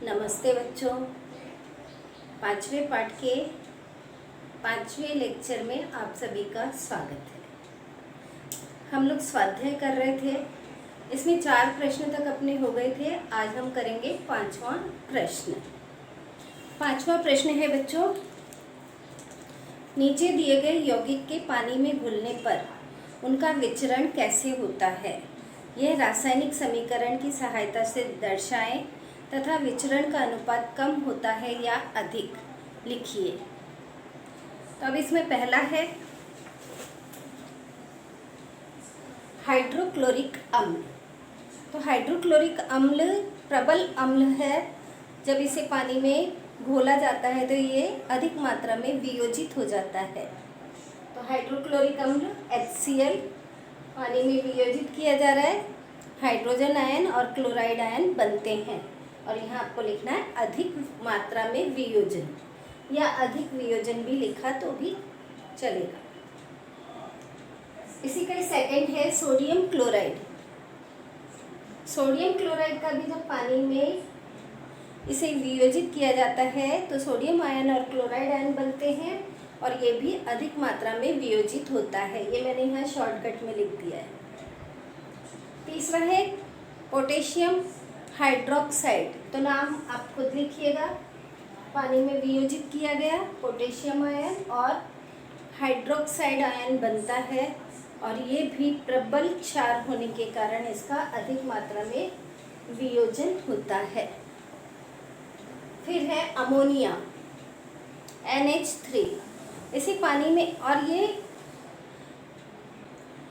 नमस्ते बच्चों। पांचवें पाठ के पांचवें लेक्चर में आप सभी का स्वागत है। हम लोग स्वाध्याय कर रहे थे, इसमें 4 प्रश्न तक अपने हो गए थे। आज हम करेंगे 5वां प्रश्न। 5वां प्रश्न है बच्चों, नीचे दिए गए यौगिक के पानी में घुलने पर उनका विचरण कैसे होता है, यह रासायनिक समीकरण की सहायता से दर्शाएं तथा विचरण का अनुपात कम होता है या अधिक, लिखिए। तो अब इसमें पहला है हाइड्रोक्लोरिक अम्ल। तो हाइड्रोक्लोरिक अम्ल प्रबल अम्ल है। जब इसे पानी में घोला जाता है तो ये अधिक मात्रा में वियोजित हो जाता है। तो हाइड्रोक्लोरिक अम्ल HCl पानी में वियोजित किया जा रहा है, हाइड्रोजन आयन और क्लोराइड आयन बनते हैं। और यहाँ आपको लिखना है अधिक मात्रा में वियोजन, या अधिक वियोजन भी लिखा तो भी चलेगा। इसी का सेकंड है सोडियम क्लोराइड। सोडियम क्लोराइड का भी जब पानी में इसे वियोजित किया जाता है तो सोडियम आयन और क्लोराइड आयन बनते हैं और ये भी अधिक मात्रा में वियोजित होता है। ये मैंने यहाँ शॉर्टकट में लिख दिया है। तीसरा है पोटेशियम हाइड्रोक्साइड। तो नाम आप खुद लिखिएगा। पानी में वियोजित किया गया पोटेशियम आयन और हाइड्रोक्साइड आयन बनता है और ये भी प्रबल क्षार होने के कारण इसका अधिक मात्रा में वियोजन होता है। फिर है अमोनिया NH3। इसे पानी में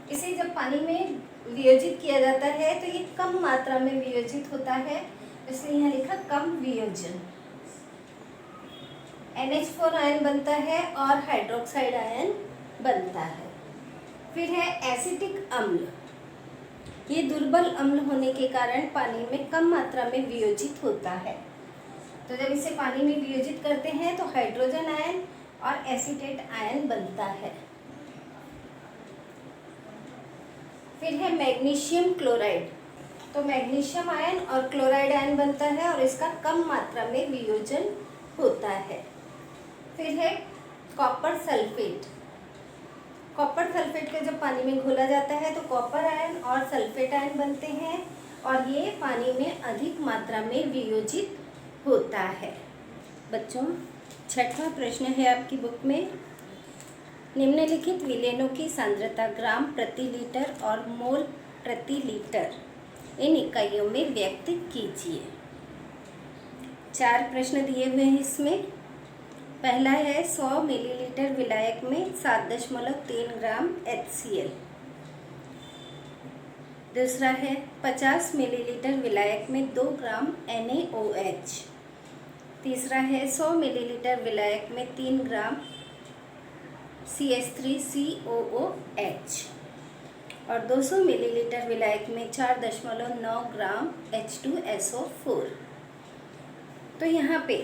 इसे जब पानी में वियोजित किया जाता है तो ये कम मात्रा में वियोजित होता है, इसलिए यहाँ लिखा कम वियोजन। NH4 आयन बनता है और हाइड्रोक्साइड आयन बनता है। फिर है एसिटिक अम्ल। ये दुर्बल अम्ल होने के कारण पानी में कम मात्रा में वियोजित होता है। तो जब इसे पानी में वियोजित करते हैं तो हाइड्रोजन आयन और एसीटेट आयन बनता है। फिर है मैग्नीशियम क्लोराइड। तो मैग्नीशियम आयन और क्लोराइड आयन बनता है और इसका कम मात्रा में वियोजन होता है। फिर है कॉपर सल्फेट। कॉपर सल्फेट का जब पानी में घोला जाता है तो कॉपर आयन और सल्फेट आयन बनते हैं और ये पानी में अधिक मात्रा में वियोजित होता है। बच्चों, 6वां प्रश्न है आपकी बुक में, निम्नलिखित विलेनों की सांद्रता ग्राम प्रति लीटर और मोल प्रति लीटर इन इकाइयों में व्यक्त कीजिए। 4 प्रश्न दिए हुए हैं इसमें। पहला है 100 मिलीलीटर विलायक में 7.3 ग्राम HCl। दूसरा है 50 मिलीलीटर विलायक में 2 ग्राम NaOH। तीसरा है 100 मिलीलीटर विलायक में 3 ग्राम CH3COOH और 200 मिलीलीटर विलायक में 4.9 ग्राम H2SO4। तो यहाँ पे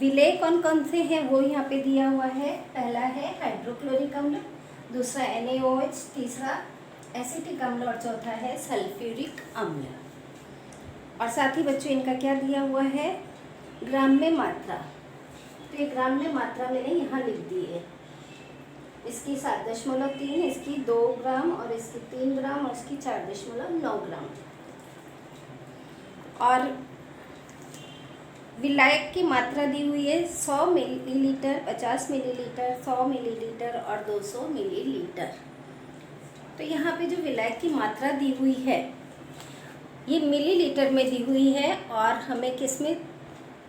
विलेय कौन कौन से हैं वो यहाँ पे दिया हुआ है। पहला है हाइड्रोक्लोरिक अम्ल, दूसरा NaOH, तीसरा एसिटिक अम्ल और चौथा है सल्फ्यूरिक अम्ल। और साथ ही बच्चों इनका क्या दिया हुआ है, ग्राम में मात्रा। तो ये ग्राम में मात्रा मैंने यहाँ लिख दी है। इसकी 7.3, इसकी 2 ग्राम और इसकी 3 ग्राम और इसकी 4.9 ग्राम। और विलायक की मात्रा दी हुई है 100 मिलीलीटर, 50 मिलीलीटर, 100 मिलीलीटर और 200 मिलीलीटर। तो यहाँ पे जो विलायक की मात्रा दी हुई है ये मिलीलीटर में दी हुई है और हमें किस में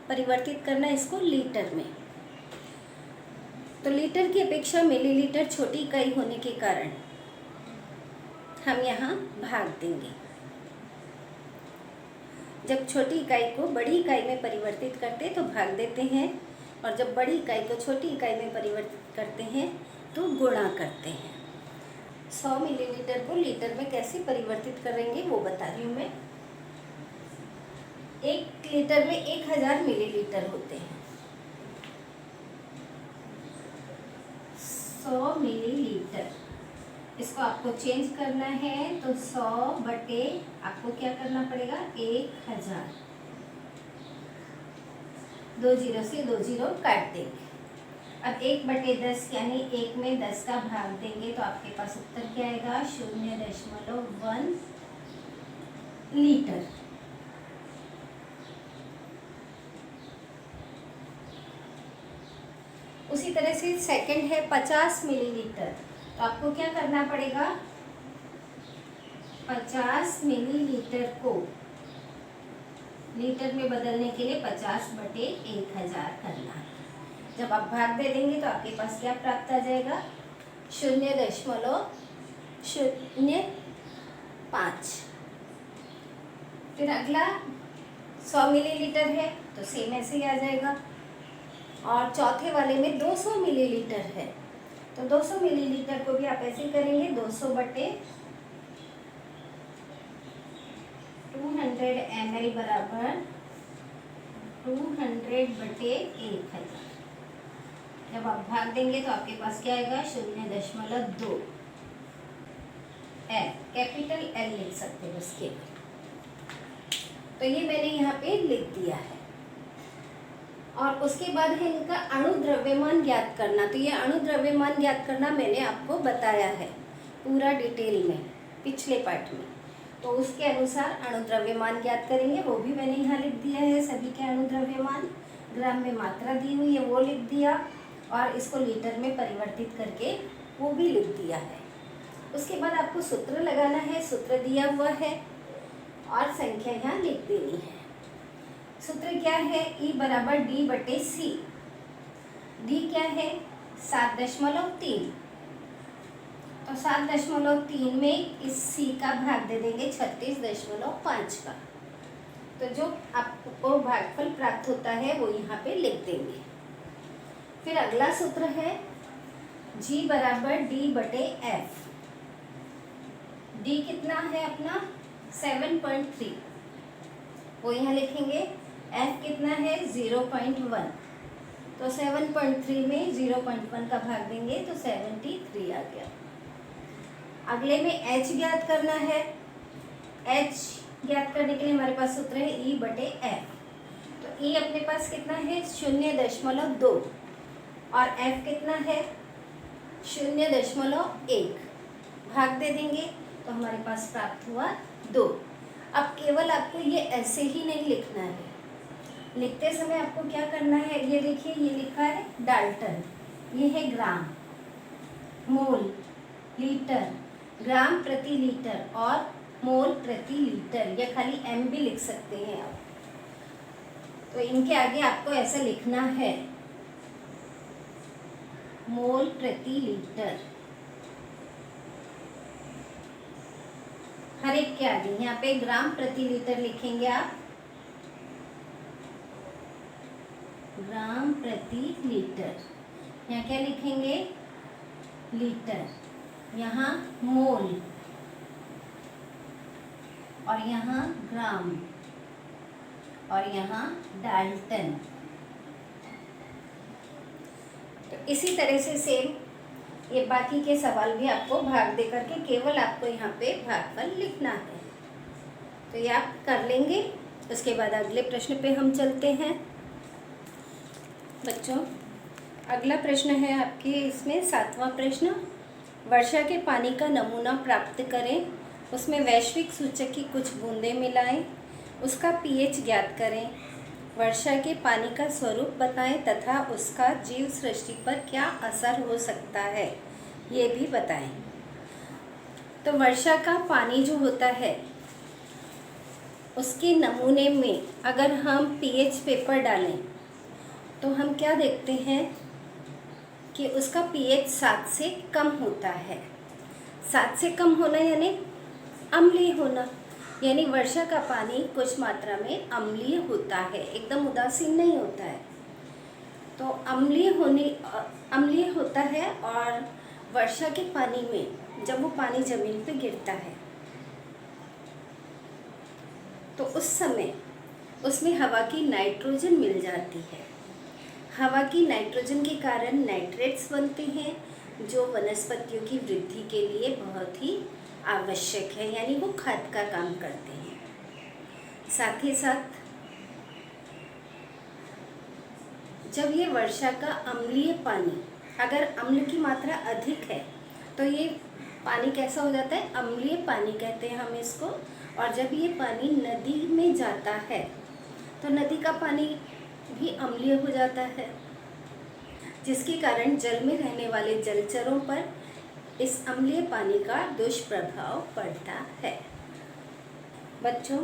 परिवर्तित करना है, इसको लीटर में। तो लीटर की अपेक्षा मिलीलीटर छोटी इकाई होने के कारण हम यहाँ भाग देंगे। जब छोटी इकाई को बड़ी इकाई में परिवर्तित करते तो भाग देते हैं और जब बड़ी इकाई को छोटी इकाई में परिवर्तित करते हैं तो गुणा करते हैं। 100 मिलीलीटर को लीटर में कैसे परिवर्तित करेंगे वो बता रही हूँ मैं। 1 लीटर में 1000 मिलीलीटर होते हैं। 100 मिलीलीटर, इसको आपको चेंज करना है तो 100 बटे आपको क्या करना पड़ेगा 1000। 2 जीरो से 2 जीरो काट देंगे। अब 1/10 यानी 1 में 10 का भाग देंगे तो आपके पास उत्तर क्या आएगा? 0.1 लीटर। उसी तरह से सेकंड है 50 मिलीलीटर। तो आपको क्या करना पड़ेगा? 50 मिलीलीटर को लीटर में बदलने के लिए 50/1000 करना है। जब आप भाग दे देंगे तो आपके पास क्या प्राप्त आ जाएगा? 0.05। फिर अगला 100 मिलीलीटर है तो सेम ऐसे ही आ जाएगा। और चौथे वाले में 200 मिलीलीटर है तो 200 मिलीलीटर को भी आप ऐसे ही करेंगे, 200/200 ml बराबर 200/1000। जब आप भाग देंगे तो आपके पास क्या आएगा? 0.2। कैपिटल एल लिख सकते हैं उसके। तो ये मैंने यहाँ पे लिख दिया है। और उसके बाद है इनका अणु द्रव्यमान ज्ञात करना। तो ये अणु द्रव्यमान ज्ञात करना मैंने आपको बताया है पूरा डिटेल में पिछले पार्ट में। तो उसके अनुसार अणु द्रव्यमान ज्ञात करेंगे, वो भी मैंने यहाँ लिख दिया है। सभी के अणु द्रव्यमान ग्राम में मात्रा दी हुई है वो लिख दिया, और इसको लीटर में परिवर्तित करके वो भी लिख दिया है। उसके बाद आपको सूत्र लगाना है, सूत्र दिया हुआ है और संख्या यहाँ लिख देनी है। सूत्र क्या है? E बराबर D/C। D क्या है? 7.3। तो 7.3 में इस C का भाग दे देंगे 36.5 का। तो जो आपको भागफल प्राप्त होता है वो यहाँ पे लिख देंगे। फिर अगला सूत्र है G बराबर D/F। D कितना है अपना? 7.3, वो यहाँ लिखेंगे। F कितना है? 0.1। तो 7.3 में 0.1 का भाग देंगे तो 73 आ गया। अगले में H ज्ञात करना है। H ज्ञात करने के लिए हमारे पास सूत्र है E/F। तो E अपने पास कितना है? 0.2 और F कितना है? 0.1। भाग दे देंगे तो हमारे पास प्राप्त हुआ 2। अब केवल आपको ये ऐसे ही नहीं लिखना है, लिखते समय आपको क्या करना है? ये देखिए, ये लिखा है डाल्टन, ये है ग्राम, मोल, लीटर, ग्राम प्रति लीटर और मोल प्रति लीटर, या खाली एम भी लिख सकते हैं आप। तो इनके आगे आपको ऐसा लिखना है, मोल प्रति लीटर। हर एक के आगे यहाँ पे ग्राम प्रति लीटर लिखेंगे आप, ग्राम प्रति लीटर। यहाँ क्या लिखेंगे? लीटर। यहाँ मोल और यहाँ ग्राम और यहाँ डाल्टन। तो इसी तरह से सेम ये बाकी के सवाल भी आपको भाग दे करके केवल आपको यहाँ पे भागफल लिखना है। तो ये आप कर लेंगे। उसके बाद अगले प्रश्न पे हम चलते हैं। बच्चों, अगला प्रश्न है आपके इसमें 7वां प्रश्न। वर्षा के पानी का नमूना प्राप्त करें, उसमें वैश्विक सूचक की कुछ बूंदें मिलाएं, उसका पीएच ज्ञात करें, वर्षा के पानी का स्वरूप बताएं तथा उसका जीव सृष्टि पर क्या असर हो सकता है ये भी बताएं। तो वर्षा का पानी जो होता है उसके नमूने में अगर हम पीएच पेपर डालें तो हम क्या देखते हैं कि उसका पीएच 7 से कम होता है। 7 से कम होना यानी अम्लीय होना, यानी वर्षा का पानी कुछ मात्रा में अम्लीय होता है, एकदम उदासीन नहीं होता है। तो अम्लीय होता है। और वर्षा के पानी में जब वो पानी ज़मीन पे गिरता है तो उस समय उसमें हवा की नाइट्रोजन मिल जाती है। हवा की नाइट्रोजन के कारण नाइट्रेट्स बनते हैं जो वनस्पतियों की वृद्धि के लिए बहुत ही आवश्यक है, यानी वो खाद का काम करते हैं। साथ ही साथ जब ये वर्षा का अम्लीय पानी, अगर अम्ल की मात्रा अधिक है तो ये पानी कैसा हो जाता है, अम्लीय पानी कहते हैं हम इसको। और जब ये पानी नदी में जाता है तो नदी का पानी भी अम्लीय हो जाता है, जिसके कारण जल में रहने वाले जलचरों पर इस अम्लीय पानी का दुष्प्रभाव पड़ता है। बच्चों,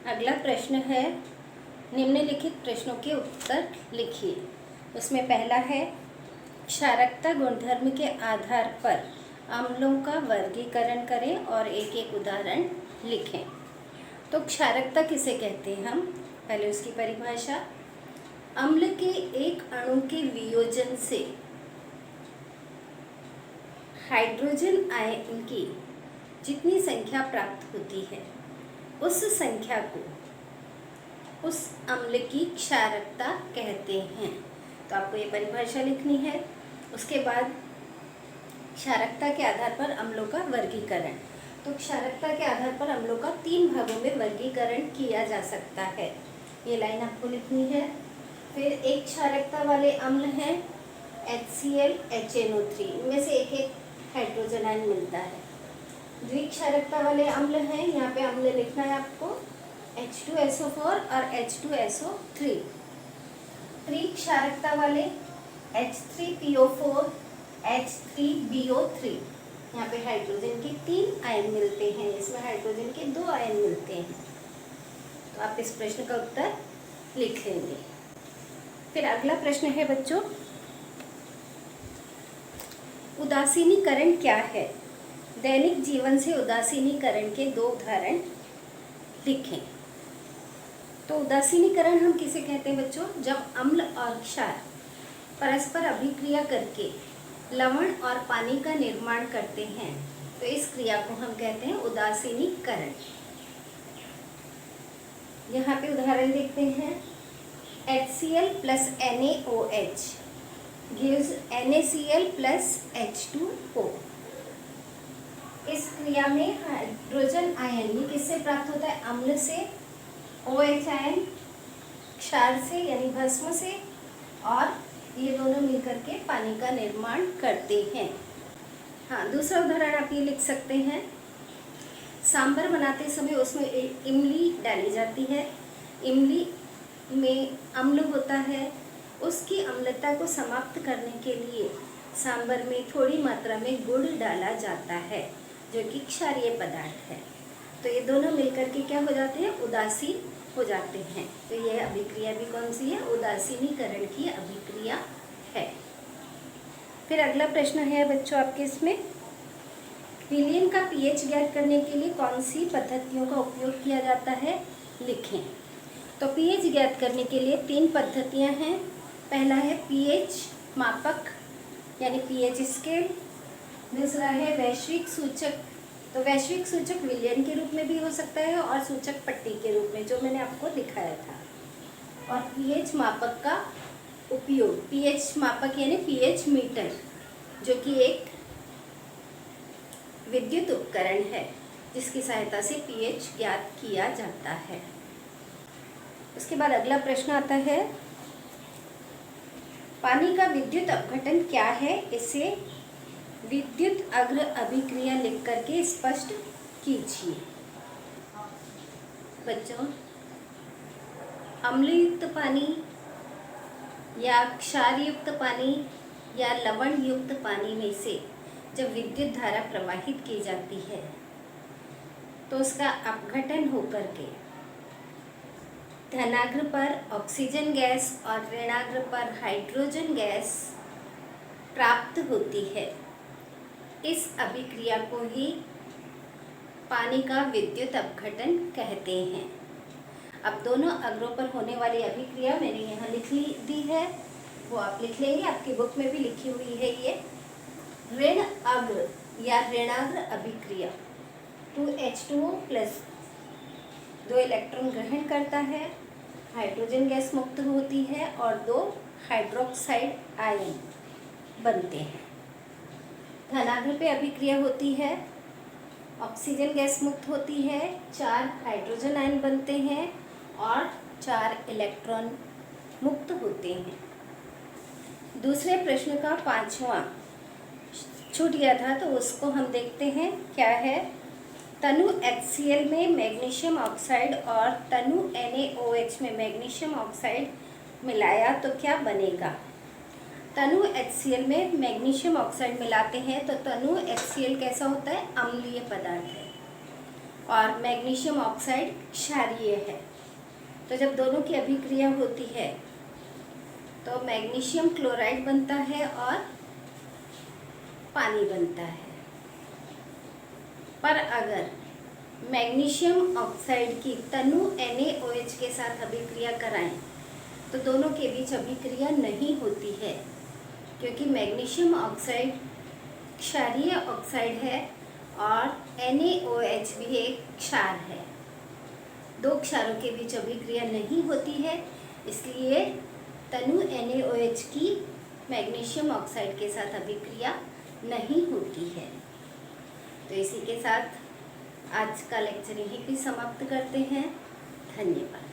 अगला प्रश्न है, निम्नलिखित प्रश्नों के उत्तर लिखिए। उसमें पहला है, क्षारकता गुणधर्म के आधार पर अम्लों का वर्गीकरण करें और एक एक उदाहरण लिखें। तो क्षारकता किसे कहते हैं हम, पहले उसकी परिभाषा। अम्ल के एक अणु के वियोजन से हाइड्रोजन आयन की जितनी संख्या प्राप्त होती है उस संख्या को उस अम्ल की क्षारकता कहते हैं। तो आपको ये परिभाषा लिखनी है। उसके बाद क्षारकता के आधार पर अम्लों का वर्गीकरण। तो क्षारकता के आधार पर अम्लों का 3 भागों में वर्गीकरण किया जा सकता है, ये लाइन आपको लिखनी है। फिर एक क्षारकता वाले अम्ल हैं HCl HNO3, इनमें से एक एक हाइड्रोजन आयन मिलता है। द्विक्षारकता वाले अम्ल हैं, यहाँ पे अम्ल लिखना है आपको H2SO4 और H2SO3। त्रिक्षारकता वाले H3PO4 H3BO3, यहाँ पे हाइड्रोजन के 3 आयन मिलते हैं, इसमें हाइड्रोजन के 2 आयन मिलते हैं। तो आप इस प्रश्न का उत्तर लिख लेंगे। फिर अगला प्रश्न है बच्चों, उदासीनीकरण क्या है। दैनिक जीवन से उदासीनीकरण के 2 उदाहरण लिखें। तो उदासीनीकरण हम किसे कहते हैं बच्चों, जब अम्ल और क्षार परस्पर अभिक्रिया करके लवण और पानी का निर्माण करते हैं तो इस क्रिया को हम कहते हैं उदासीनीकरण। यहाँ पे उदाहरण देखते हैं, HCl plus NaOH gives NaCl plus H2O। इस क्रिया में हाइड्रोजन आयन ये किससे प्राप्त होता है, अम्ल से, OH आयन क्षार से यानी भस्म से, और ये दोनों मिलकर के पानी का निर्माण करते हैं। हाँ, दूसरा उदाहरण आप ये लिख सकते हैं, सांभर बनाते समय उसमें इमली डाली जाती है। इमली में अम्ल होता है, उसकी अम्लता को समाप्त करने के लिए सांभर में थोड़ी मात्रा में गुड़ डाला जाता है जो कि क्षारीय पदार्थ है। तो ये दोनों मिलकर के क्या हो जाते हैं, उदासीन हो जाते हैं। तो यह अभिक्रिया भी कौन सी है, उदासीनीकरण की अभिक्रिया है। फिर अगला प्रश्न है बच्चों आपके इसमें, विलयन का पीएच ज्ञात करने के लिए कौन सी पद्धतियों का उपयोग किया जाता है, लिखें। तो पीएच ज्ञात करने के लिए 3 पद्धतियां हैं। पहला है पीएच मापक यानी पीएच स्केल। दूसरा है वैश्विक सूचक। तो वैश्विक सूचक विलयन के रूप में भी हो सकता है और सूचक पट्टी के रूप में, जो मैंने आपको दिखाया था। और पीएच मापक का उपयोग, पीएच मापक यानी पीएच मीटर, जो कि एक विद्युत उपकरण है जिसकी सहायता से पीएच ज्ञात किया जाता है। उसके बाद अगला प्रश्न आता है, पानी का विद्युत अपघटन क्या है, इसे विद्युत अग्र अभिक्रिया लिख करके स्पष्ट कीजिए। बच्चों, अम्लयुक्त पानी या क्षारयुक्त पानी या लवण युक्त पानी में से जब विद्युत धारा प्रवाहित की जाती है तो उसका अपघटन होकर के धनाग्र पर ऑक्सीजन गैस और ऋणाग्र पर हाइड्रोजन गैस प्राप्त होती है। इस अभिक्रिया को ही पानी का विद्युत अपघटन कहते हैं। अब दोनों अग्रों पर होने वाली अभिक्रिया मैंने यहाँ लिख दी है, वो आप लिख लेंगे, आपकी बुक में भी लिखी हुई है। ये ऋण अग्र या ऋणाग्र अभिक्रिया 2H2O प्लस 2 इलेक्ट्रॉन ग्रहण करता है, हाइड्रोजन गैस मुक्त होती है और 2 हाइड्रोक्साइड आयन बनते हैं। धनाग्र पे अभिक्रिया होती है, ऑक्सीजन गैस मुक्त होती है, 4 हाइड्रोजन आयन बनते हैं और 4 इलेक्ट्रॉन मुक्त होते हैं। दूसरे प्रश्न का 5वां छूट गया था, तो उसको हम देखते हैं क्या है। तनु HCl में मैग्नीशियम ऑक्साइड और तनु NaOH में मैग्नीशियम ऑक्साइड मिलाया तो क्या बनेगा। तनु HCl में मैग्नीशियम ऑक्साइड मिलाते हैं तो तनु HCl कैसा होता है, अम्लीय पदार्थ है और मैग्नीशियम ऑक्साइड क्षारीय है। तो जब दोनों की अभिक्रिया होती है तो मैग्नीशियम क्लोराइड बनता है और पानी बनता है। पर अगर मैग्नीशियम ऑक्साइड की तनु NaOH के साथ अभिक्रिया कराएं तो दोनों के बीच अभिक्रिया नहीं होती है, क्योंकि मैग्नीशियम ऑक्साइड क्षारीय ऑक्साइड है और NaOH भी एक क्षार है। दो क्षारों के बीच अभिक्रिया नहीं होती है, इसलिए तनु NaOH की मैग्नीशियम ऑक्साइड के साथ अभिक्रिया नहीं होती है। तो इसी के साथ आज का लेक्चर यहीं पे समाप्त करते हैं। धन्यवाद।